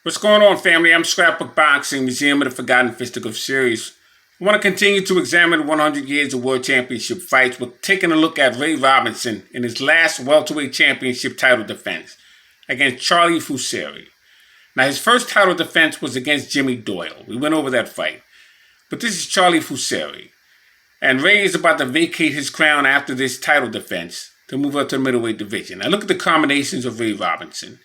What's going on, family? I'm Scrapbook Boxing, Museum of the Forgotten Fisticuffs series. I want to continue to examine 100 years of World Championship fights with taking a look at Ray Robinson in his last welterweight championship title defense against Charlie Fusari. Now, his first title defense was against Jimmy Doyle. We went over that fight. But this is Charlie Fusari. And Ray is about to vacate his crown after this title defense to move up to the middleweight division. Now, look at the combinations of Ray Robinson.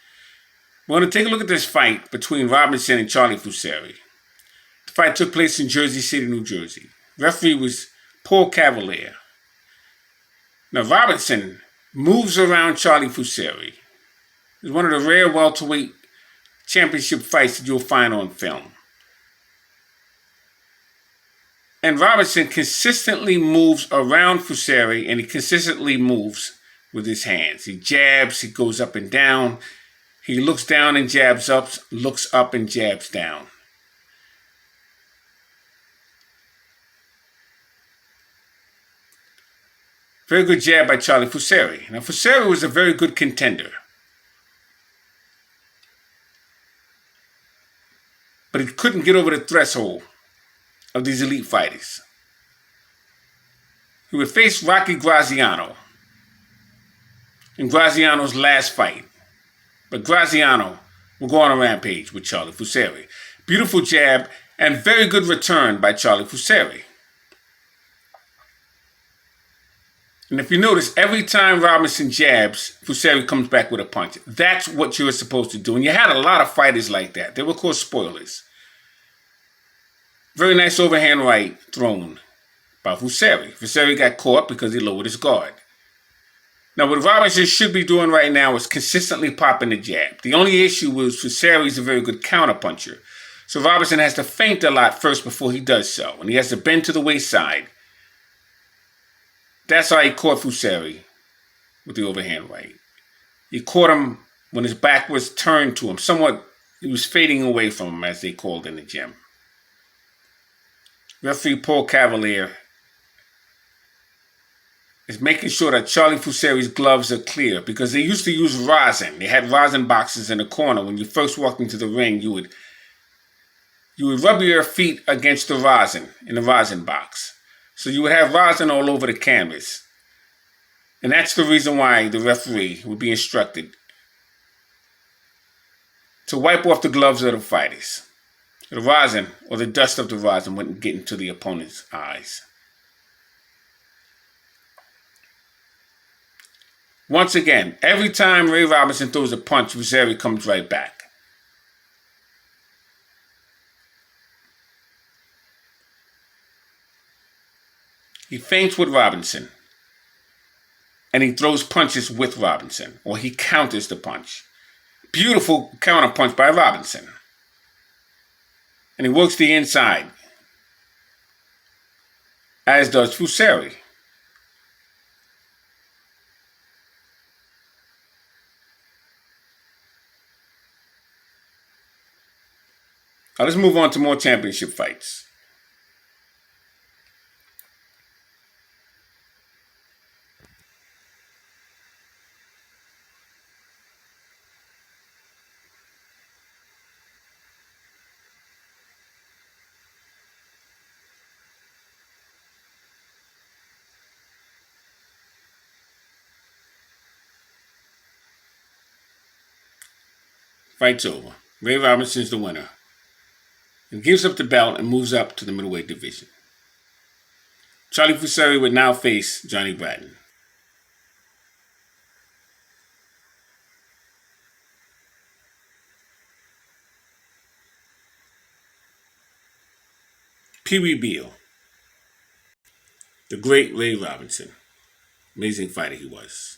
We're going to take a look at this fight between Robinson and Charlie Fusari. The fight took place in Jersey City, New Jersey. Referee was Paul Cavalier. Now, Robinson moves around Charlie Fusari. It's one of the rare welterweight championship fights that you'll find on film. And Robinson consistently moves around Fusari, and he consistently moves with his hands. He jabs, he goes up and down. He looks down and jabs up, looks up and jabs down. Very good jab by Charlie Fusari. Now, Fusari was a very good contender. But he couldn't get over the threshold of these elite fighters. He would face Rocky Graziano in Graziano's last fight. But Graziano will go on a rampage with Charlie Fusari. Beautiful jab and very good return by Charlie Fusari. And if you notice, every time Robinson jabs, Fusari comes back with a punch. That's what you're supposed to do. And you had a lot of fighters like that. They were called spoilers. Very nice overhand right thrown by Fusari. Fusari got caught because he lowered his guard. Now, what Robinson should be doing right now is consistently popping the jab. The only issue was Fusari's a very good counterpuncher. So Robinson has to feint a lot first before he does so. And he has to bend to the waist-side. That's how he caught Fusari with the overhand right. He caught him when his back was turned to him. Somewhat, he was fading away from him, as they called in the gym. Referee Paul Cavalier is making sure that Charlie Fusari's gloves are clear, because they used to use rosin. They had rosin boxes in the corner. When you first walked into the ring, you would rub your feet against the rosin in the rosin box. So you would have rosin all over the canvas. And that's the reason why the referee would be instructed to wipe off the gloves of the fighters. The rosin, or the dust of the rosin, wouldn't get into the opponent's eyes. Once again, every time Ray Robinson throws a punch, Fusari comes right back. He feints with Robinson, and he throws punches with Robinson, or he counters the punch. Beautiful counter punch by Robinson. And he works the inside, as does Fusari. Now let's move on to more championship fights. Fight's over. Ray Robinson's the winner. He gives up the belt and moves up to the middleweight division. Charlie Fusari would now face Johnny Bratton. Pee Wee Beal. The great Ray Robinson. Amazing fighter he was.